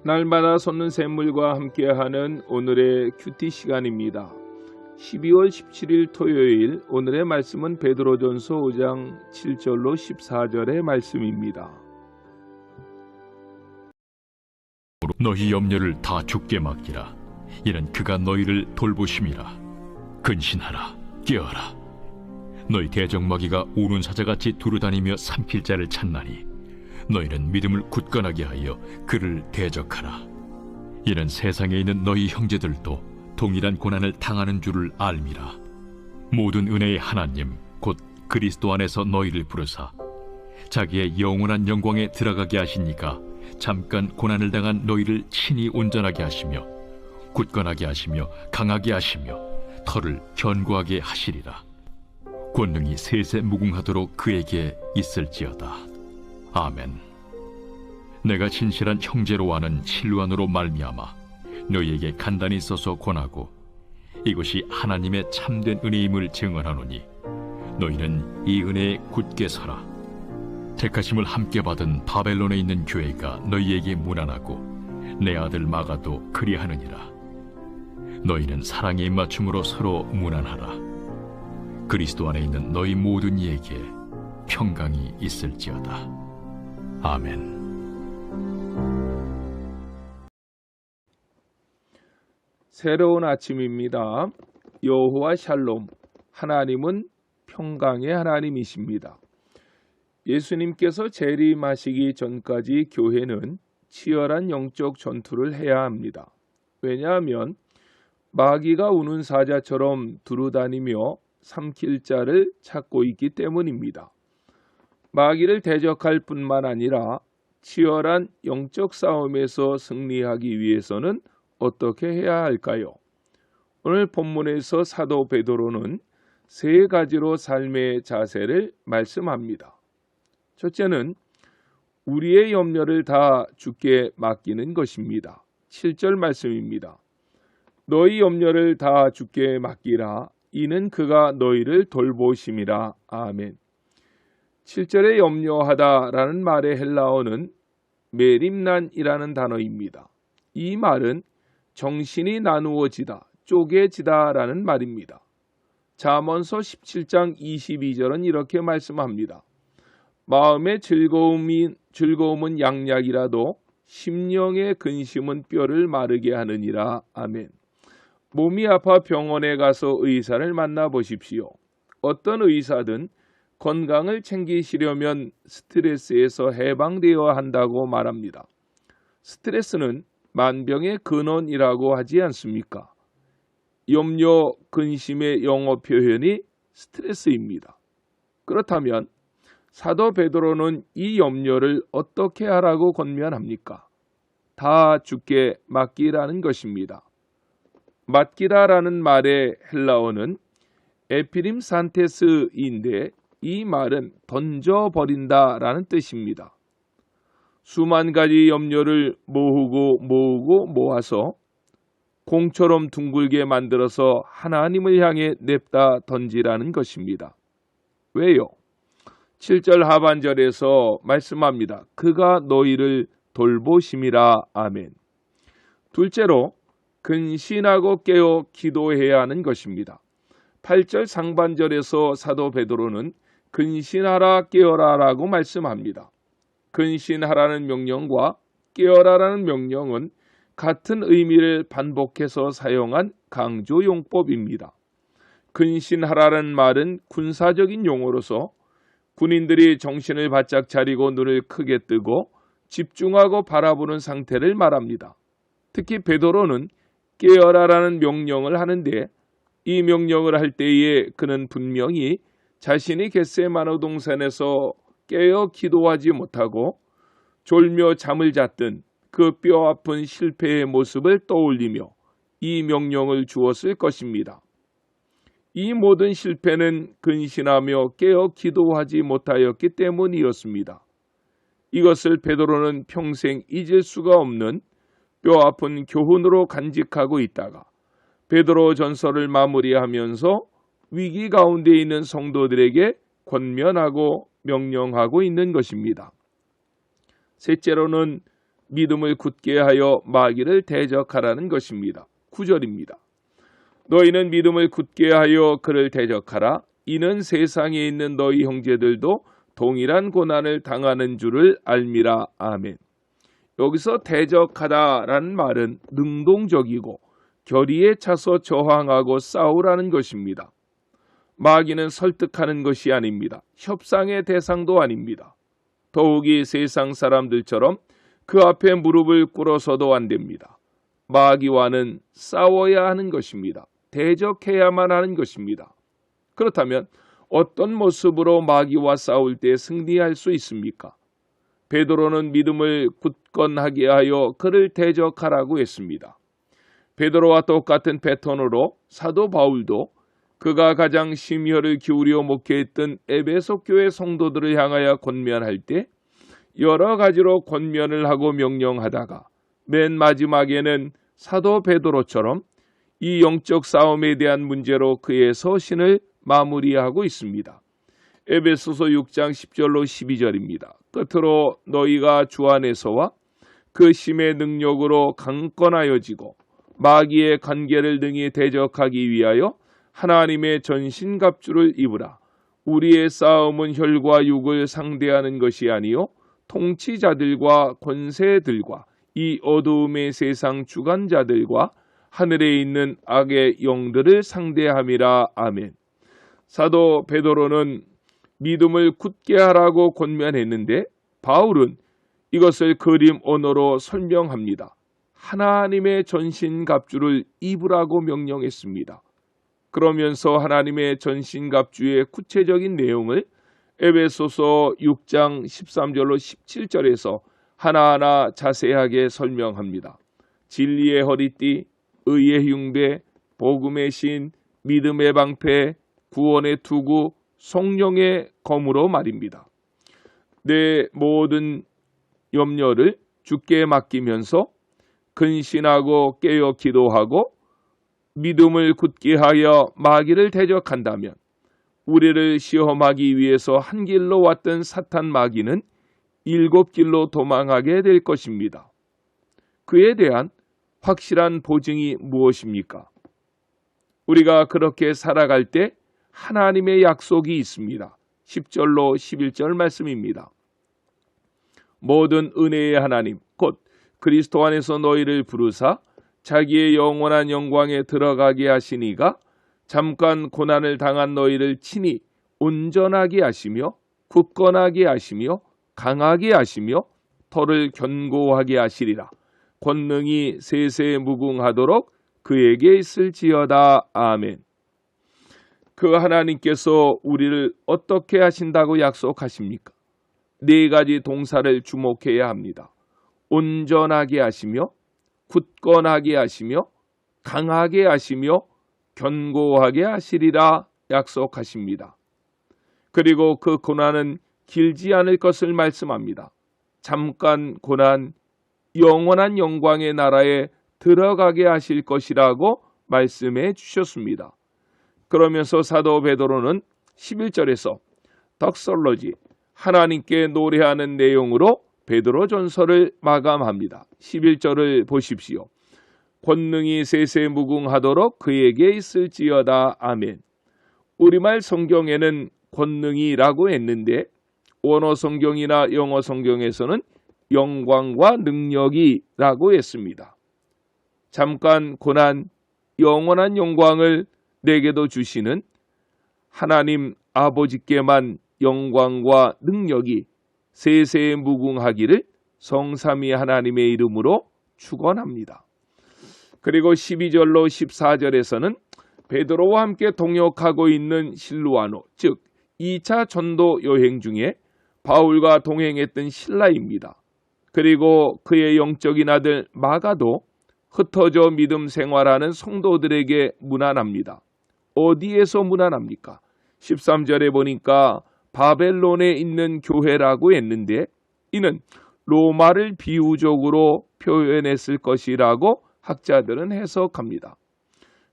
날마다 솟는 샘물과 함께하는 오늘의 큐티 시간입니다. 12월 17일 토요일 오늘의 말씀은 베드로전서 5장 7절로 14절의 말씀입니다. 너희 염려를 다 주께 맡기라. 이는 그가 너희를 돌보심이라. 근신하라, 깨어라. 너희 대적마귀가 우는 사자같이 두루다니며 삼킬 자를 찾나니 너희는 믿음을 굳건하게 하여 그를 대적하라. 이는 세상에 있는 너희 형제들도 동일한 고난을 당하는 줄을 알미라. 모든 은혜의 하나님 곧 그리스도 안에서 너희를 부르사 자기의 영원한 영광에 들어가게 하시니까 잠깐 고난을 당한 너희를 친히 온전하게 하시며 굳건하게 하시며 강하게 하시며 털을 견고하게 하시리라. 권능이 세세 무궁하도록 그에게 있을지어다. 아멘. 내가 진실한 형제로 아는 실루안으로 말미암아 너희에게 간단히 써서 권하고 이것이 하나님의 참된 은혜임을 증언하노니 너희는 이 은혜에 굳게 서라. 택하심을 함께 받은 바벨론에 있는 교회가 너희에게 문안하고 내 아들 마가도 그리하느니라. 너희는 사랑의 입맞춤으로 서로 문안하라. 그리스도 안에 있는 너희 모든 이에게 평강이 있을지어다. 아멘. 새로운 아침입니다. 여호와 샬롬, 하나님은 평강의 하나님이십니다. 예수님께서 재림하시기 전까지 교회는 치열한 영적 전투를 해야 합니다. 왜냐하면 마귀가 우는 사자처럼 두루다니며 삼킬 자를 찾고 있기 때문입니다. 마귀를 대적할 뿐만 아니라 치열한 영적 싸움에서 승리하기 위해서는 어떻게 해야 할까요? 오늘 본문에서 사도 베드로는 세 가지로 삶의 자세를 말씀합니다. 첫째는 우리의 염려를 다 주께 맡기는 것입니다. 7절 말씀입니다. 너희 염려를 다 주께 맡기라. 이는 그가 너희를 돌보심이라. 아멘. 7절에 염려하다라는 말의 헬라어는 메림난이라는 단어입니다. 이 말은 정신이 나누어지다, 쪼개지다라는 말입니다. 잠언서 17장 22절은 이렇게 말씀합니다. 마음의 즐거움은 양약이라도 심령의 근심은 뼈를 마르게 하느니라. 아멘. 몸이 아파 병원에 가서 의사를 만나보십시오. 어떤 의사든 건강을 챙기시려면 스트레스에서 해방되어야 한다고 말합니다. 스트레스는 만병의 근원이라고 하지 않습니까? 염려, 근심의 영어 표현이 스트레스입니다. 그렇다면 사도 베드로는 이 염려를 어떻게 하라고 권면합니까? 다 주께 맡기라는 것입니다. 맡기다라는 말의 헬라어는 에피림 산테스인데 이 말은 던져버린다라는 뜻입니다. 수만 가지 염려를 모으고 모아서 공처럼 둥글게 만들어서 하나님을 향해 냅다 던지라는 것입니다. 왜요? 7절 하반절에서 말씀합니다. 그가 너희를 돌보심이라. 아멘. 둘째로 근신하고 깨어 기도해야 하는 것입니다. 8절 상반절에서 사도 베드로는 근신하라 깨어라라고 말씀합니다. 근신하라는 명령과 깨어라라는 명령은 같은 의미를 반복해서 사용한 강조용법입니다. 근신하라는 말은 군사적인 용어로서 군인들이 정신을 바짝 차리고 눈을 크게 뜨고 집중하고 바라보는 상태를 말합니다. 특히 베드로는 깨어라라는 명령을 하는데 이 명령을 할 때에 그는 분명히 자신이 겟세마네 동산에서 깨어 기도하지 못하고 졸며 잠을 잤던 그 뼈아픈 실패의 모습을 떠올리며 이 명령을 주었을 것입니다. 이 모든 실패는 근신하며 깨어 기도하지 못하였기 때문이었습니다. 이것을 베드로는 평생 잊을 수가 없는 뼈아픈 교훈으로 간직하고 있다가 베드로 전서를 마무리하면서 위기 가운데 있는 성도들에게 권면하고 명령하고 있는 것입니다. 셋째로는 믿음을 굳게 하여 마귀를 대적하라는 것입니다. 9절입니다. 너희는 믿음을 굳게 하여 그를 대적하라. 이는 세상에 있는 너희 형제들도 동일한 고난을 당하는 줄을 알미라. 아멘. 여기서 대적하다라는 말은 능동적이고 결의에 차서 저항하고 싸우라는 것입니다. 마귀는 설득하는 것이 아닙니다. 협상의 대상도 아닙니다. 더욱이 세상 사람들처럼 그 앞에 무릎을 꿇어서도 안 됩니다. 마귀와는 싸워야 하는 것입니다. 대적해야만 하는 것입니다. 그렇다면 어떤 모습으로 마귀와 싸울 때 승리할 수 있습니까? 베드로는 믿음을 굳건하게 하여 그를 대적하라고 했습니다. 베드로와 똑같은 패턴으로 사도 바울도 그가 가장 심혈을 기울여 목회했던 에베소 교회 성도들을 향하여 권면할 때 여러 가지로 권면을 하고 명령하다가 맨 마지막에는 사도 베드로처럼 이 영적 싸움에 대한 문제로 그의 서신을 마무리하고 있습니다. 에베소서 6장 10절로 12절입니다. 끝으로 너희가 주 안에서와 그 심의 능력으로 강건하여지고 마귀의 관계를 능히 대적하기 위하여 하나님의 전신갑주를 입으라. 우리의 싸움은 혈과 육을 상대하는 것이 아니요 통치자들과 권세들과 이 어두움의 세상 주관자들과 하늘에 있는 악의 영들을 상대함이라. 아멘. 사도 베드로는 믿음을 굳게 하라고 권면했는데 바울은 이것을 그림 언어로 설명합니다. 하나님의 전신갑주를 입으라고 명령했습니다. 그러면서 하나님의 전신갑주의 구체적인 내용을 에베소서 6장 13절로 17절에서 하나하나 자세하게 설명합니다. 진리의 허리띠, 의의 흉배, 복음의 신, 믿음의 방패, 구원의 투구, 성령의 검으로 말입니다. 내 모든 염려를 주께 맡기면서 근신하고 깨어 기도하고 믿음을 굳게 하여 마귀를 대적한다면 우리를 시험하기 위해서 한 길로 왔던 사탄 마귀는 7길로 도망하게 될 것입니다. 그에 대한 확실한 보증이 무엇입니까? 우리가 그렇게 살아갈 때 하나님의 약속이 있습니다. 10절로 11절 말씀입니다. 모든 은혜의 하나님 곧 그리스도 안에서 너희를 부르사 자기의 영원한 영광에 들어가게 하시니가 잠깐 고난을 당한 너희를 친히 온전하게 하시며 굳건하게 하시며 강하게 하시며 터를 견고하게 하시리라. 권능이 세세무궁하도록 그에게 있을지어다. 아멘. 그 하나님께서 우리를 어떻게 하신다고 약속하십니까? 4가지 동사를 주목해야 합니다. 온전하게 하시며 굳건하게 하시며 강하게 하시며 견고하게 하시리라 약속하십니다. 그리고 그 고난은 길지 않을 것을 말씀합니다. 잠깐 고난, 영원한 영광의 나라에 들어가게 하실 것이라고 말씀해 주셨습니다. 그러면서 사도 베드로는 11절에서 덕설로지 하나님께 노래하는 내용으로 베드로 전서를 마감합니다. 11절을 보십시오. 권능이 세세무궁하도록 그에게 있을지어다. 아멘. 우리말 성경에는 권능이라고 했는데 원어 성경이나 영어 성경에서는 영광과 능력이라고 했습니다. 잠깐 고난, 영원한 영광을 내게도 주시는 하나님 아버지께만 영광과 능력이 세세무궁하기를 성삼위 하나님의 이름으로 축원합니다. 그리고 12절로 14절에서는 베드로와 함께 동역하고 있는 실루아노, 즉 2차 전도 여행 중에 바울과 동행했던 실라입니다. 그리고 그의 영적인 아들 마가도 흩어져 믿음 생활하는 성도들에게 문안합니다. 어디에서 문안합니까? 13절에 보니까 바벨론에 있는 교회라고 했는데 이는 로마를 비유적으로 표현했을 것이라고 학자들은 해석합니다.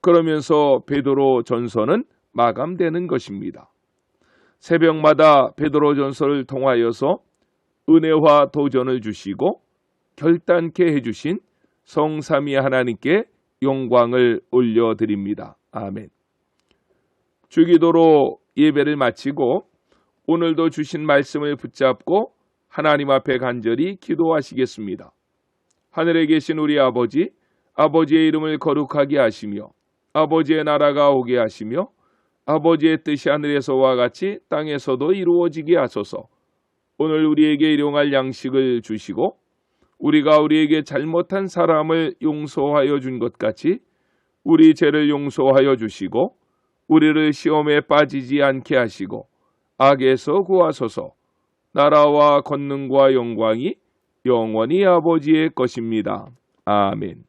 그러면서 베드로 전서는 마감되는 것입니다. 새벽마다 베드로 전서를 통하여서 은혜와 도전을 주시고 결단케 해주신 성삼위 하나님께 영광을 올려드립니다. 아멘. 주기도로 예배를 마치고 오늘도 주신 말씀을 붙잡고 하나님 앞에 간절히 기도하시겠습니다. 하늘에 계신 우리 아버지, 아버지의 이름을 거룩하게 하시며 아버지의 나라가 오게 하시며 아버지의 뜻이 하늘에서와 같이 땅에서도 이루어지게 하소서. 오늘 우리에게 일용할 양식을 주시고 우리가 우리에게 잘못한 사람을 용서하여 준 것 같이 우리 죄를 용서하여 주시고 우리를 시험에 빠지지 않게 하시고 악에서 구하소서. 나라와 권능과 영광이 영원히 아버지의 것입니다. 아멘.